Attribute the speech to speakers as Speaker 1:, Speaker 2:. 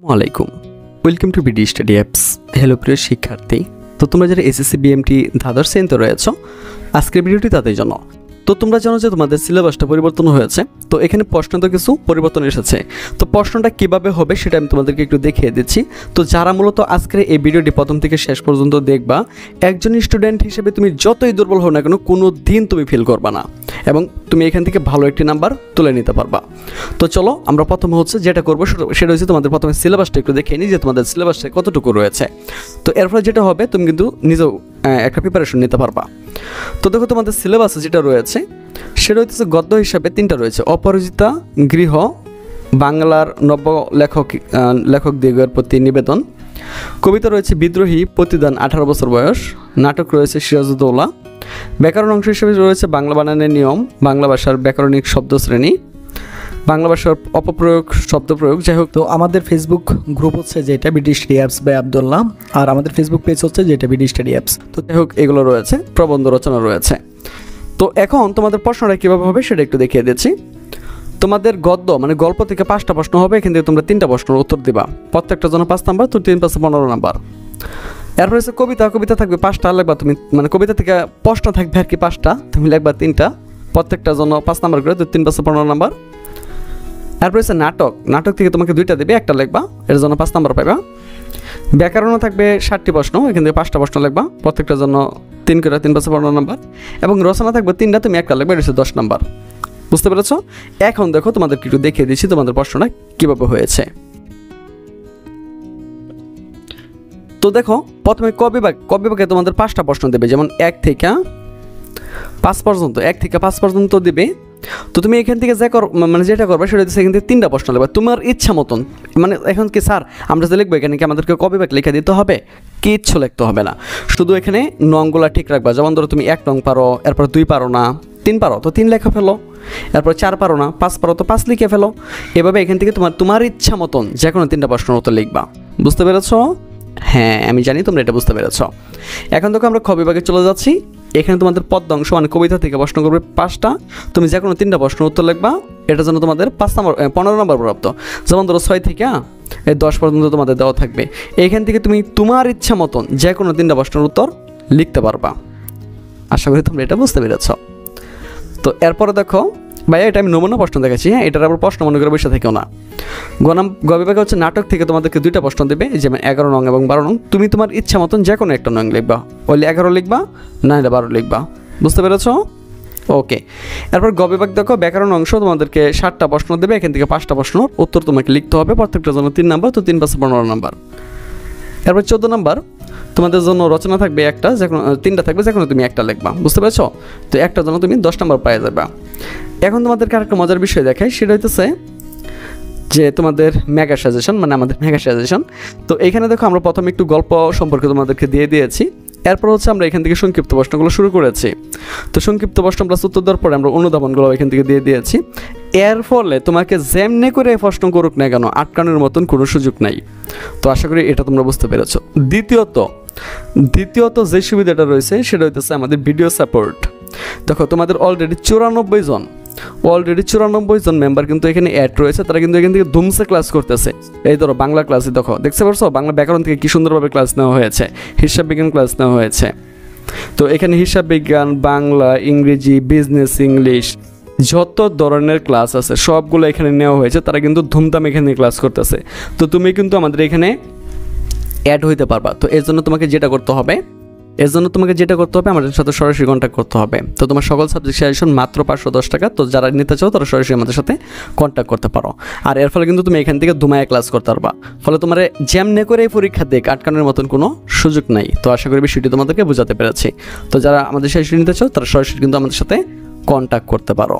Speaker 1: আসসালামাইকুম, welcome to BD study apps. Hello প্রিয় শিক্ষার্থী, তো তোমরা যারা এসএসসি বিএমটি দ্বাদশ শ্রেণীতে রয়েছ, আজকের ভিডিওটি তাদের জন্য। তো তোমরা জানো যে তোমাদের সিলেবাসটা পরিবর্তন হয়েছে, তো এখানে প্রশ্ন তো কিছু পরিবর্তন এসেছে। তো প্রশ্নটা কিভাবে হবে সেটা আমি তোমাদেরকে একটু দেখিয়ে দিচ্ছি। তো যারা মূলত আজকের এই ভিডিওটি প্রথম থেকে শেষ পর্যন্ত দেখবা, একজন স্টুডেন্ট হিসেবে তুমি যতই দুর্বল হও না কেন, কোনো দিন তুমি ফিল করবা না এবং তুমি এখান থেকে ভালো একটি নাম্বার তুলে নিতে পারবা। তো চলো আমরা প্রথমে যেটা করবো সেটা হচ্ছে তোমাদের প্রথমে সিলেবাসটা একটু দেখে নিই যে তোমাদের সিলেবাসটা কতটুকু রয়েছে। তো এরপর যেটা হবে, তুমি কিন্তু নিজেও একটা প্রিপারেশন নিতে পারবা। তো দেখো তোমাদের সিলেবাসে যেটা রয়েছে সেটা হচ্ছে গদ্য হিসাবে 3টা রয়েছে: অপরাজিতা, গৃহ, বাংলার নব্য লেখকদিগের প্রতি নিবেদন। কবিতা রয়েছে বিদ্রোহী, প্রতিদান, 18 বছর বয়স। নাটক রয়েছে সিরাজউদ্দৌলা। ব্যাকরণ অংশ হিসেবে রয়েছে বাংলা বানানের নিয়ম, বাংলা ভাষার ব্যাকরণিক শব্দ শ্রেণী, বাংলা ভাষার অপপ্রয়োগ, শব্দ প্রয়োগ। যাই হোক, তো আমাদের ফেসবুক গ্রুপ হচ্ছে যেটা BD study apps by Abdullah, আর আমাদের ফেসবুক পেজ হচ্ছে যেটা বিডি স্টাডি অ্যাপস। তো যাই হোক, এগুলো রয়েছে, প্রবন্ধ রচনা রয়েছে। তো এখন তোমাদের প্রশ্নটা কীভাবে হবে সেটা একটু দেখিয়ে দিচ্ছি। তোমাদের গদ্য মানে গল্প থেকে 5টা প্রশ্ন হবে, এখান থেকে তোমরা 3টা প্রশ্নের উত্তর দিবা, প্রত্যেকটার জন্য 5 নাম্বার, তো 3 × 5 = 15 নাম্বার। এরপর হচ্ছে কবিতা থাকবে 5টা লিখবা তুমি, মানে কবিতা থেকে প্রশ্ন থাকবে আর কি 5টা, তুমি লিখবা 3টা, প্রত্যেকটার জন্য 5 নাম্বার করে, তো 3 × 5 = 15 নাম্বার। এরপর হচ্ছে নাটক থেকে তোমাকে 2টা দেবে, একটা লিখবা, এর জন্য 5 নাম্বার পাইবা। ব্যাকরণও থাকবে 60টি প্রশ্ন, এখান থেকে 5টা প্রশ্ন লিখবা, প্রত্যেকটার জন্য 3 করে, 3 × 5 = 15 নাম্বার। এবং রচনা থাকবে 3টা, তুমি একটা লিখবা, এটা হচ্ছে 10 নাম্বার। বুঝতে পেরেছ? এখন দেখো তোমাদেরকে একটু দেখিয়ে দিচ্ছি তোমাদের প্রশ্নটা কীভাবে হয়েছে। তো দেখো, প্রথমে কবিভাগে তোমাদের 5টা প্রশ্ন দেবে, যেমন 1 থেকে 5 পর্যন্ত, 1 থেকে 5 পর্যন্ত দেবে। তো তুমি এখান থেকে যেটা করবে সেটা হচ্ছে এখান থেকে 3টা প্রশ্ন লিখবে তোমার ইচ্ছা মতন। মানে এখন কি স্যার আমরা যে লিখবো এখানে কি আমাদেরকে কবিভাগ লিখে দিতে হবে? কিচ্ছু লিখতে হবে না, শুধু এখানে নংগুলা ঠিক রাখবা। যেমন ধরো তুমি 1 নং পারো, এরপর 2 পারো না, 3 পারো তো 3 লেখা ফেলো, এরপর 4 পারো না, 5 পারো তো 5 লিখে ফেলো। এভাবে এখান থেকে তোমার ইচ্ছা মতন যে কোনো 3টা প্রশ্নের উত্তর লিখবা। বুঝতে পেরেছ? হ্যাঁ, আমি জানি তোমরা এটা বুঝতে পেরেছ। এখন দেখো আমরা কবিভাগে চলে যাচ্ছি। এখানে তোমাদের পদ্য অংশ মানে কবিতা থেকে প্রশ্ন করবে 5টা, তুমি যে কোনো 3টা প্রশ্নের উত্তর লিখবা, এটার জন্য তোমাদের 15 নাম্বার প্রাপ্ত। যেমন ধরো 6 থেকে 10 পর্যন্ত তোমাদের দেওয়া থাকবে। এইখান থেকে তুমি তোমার ইচ্ছা মতন যে কোনো 3টা প্রশ্নের উত্তর লিখতে পারবা। আশা করি তোমরা এটা বুঝতে পেরেছ। তো এরপরে দেখো ভাইয়া, এটা আমি নমুনা প্রশ্ন দেখাচ্ছি। হ্যাঁ, এটার আবার প্রশ্ন মনে করে বসে থেকেও না। গবিভাগে হচ্ছে নাটক থেকে তোমাদেরকে 2টা প্রশ্ন দেবে, যেমন 11 নং এবং 12 নং। তুমি তোমার ইচ্ছা মতন যে কোনো একটা নং লিখবা, ওইলে 11 লিখবা, না হলে 12 লিখবা। বুঝতে পেরেছ? ওকে। এরপর গবিভাগ দেখো, ব্যাকরণ অংশ তোমাদেরকে 60টা প্রশ্ন দেবে, এখান থেকে 5টা প্রশ্নের উত্তর তোমাকে লিখতে হবে, প্রত্যেকটার জন্য 3 নাম্বার, তো 3 × 5 = 15 নাম্বার। এরপর 14 নাম্বার তোমাদের জন্য রচনা থাকবে 1টা, যে কোনো 3টা থাকবে, যে কোনো তুমি একটা লিখবা। বুঝতে পেরেছো? তো একটার জন্য তুমি 10 নাম্বার পেয়ে যাবে। এখন তোমাদেরকে আরেকটা মজার বিষয় দেখাই, সেটা হইতেছে যে তোমাদের মেগা সাজেশন, মানে আমাদের মেগা সাজেশন। তো এখানে দেখো আমরা প্রথমে একটু গল্প সম্পর্কে তোমাদেরকে দিয়ে দিয়েছি, এরপর হচ্ছে আমরা এখান থেকে সংক্ষিপ্ত প্রশ্নগুলো শুরু করেছি। তো সংক্ষিপ্ত প্রশ্ন প্লাস উত্তর দেওয়ার পরে আমরা অনুধাবনগুলো এখান থেকে দিয়ে দিয়েছি। এর ফলে তোমাকে যেমনি করে প্রশ্ন করুক না কেন, আটকানোর মতন কোনো সুযোগ নাই। তো আশা করি এটা তোমরা বুঝতে পেরেছো। দ্বিতীয়ত যে সুবিধাটা রয়েছে সেটা হইতেছে আমাদের ভিডিও সাপোর্ট। দেখো তোমাদের অলরেডি 94 জন মেম্বার কিন্তু এখানে অ্যাড রয়েছে, তারা কিন্তু এখান থেকে ধুমসে ক্লাস করতেছে। এই ধরো বাংলা ক্লাসে দেখো, দেখতে পারছো বাংলা ব্যাকরণ থেকে কি সুন্দরভাবে ক্লাস নেওয়া হয়েছে, হিসাব বিজ্ঞান ক্লাস নেওয়া হয়েছে। তো এখানে হিসাব বিজ্ঞান, বাংলা, ইংরেজি, বিজনেস, ইংলিশ যত ধরনের ক্লাস আছে সবগুলো এখানে নেওয়া হয়েছে, তারা কিন্তু ধুমধাম এখানে ক্লাস করতেছে। তো তুমি কিন্তু আমাদের এখানে অ্যাড হইতে পারবা। তো এর জন্য তোমাকে যেটা করতে হবে আমাদের সাথে সরাসরি কন্ট্যাক্ট করতে হবে। তো তোমার সকল সাবজেক্ট সাজেশন মাত্র 510 টাকা। তো যারা নিতে চাও তারা সরাসরি আমাদের সাথে কন্ট্যাক্ট করতে পারো। আর এর ফলে কিন্তু তুমি এখান থেকে ধুমায় ক্লাস করতে পারবা। ফলে তোমার যেমনি করে এই পরীক্ষা দিয়ে আটকানোর মতন কোনো সুযোগ নাই। তো আশা করি বিষয়টি তোমাদেরকে বোঝাতে পেরেছি। তো যারা আমাদের সাজেশন নিতে চাও তারা সরাসরি কিন্তু আমাদের সাথে কন্ট্যাক্ট করতে পারো।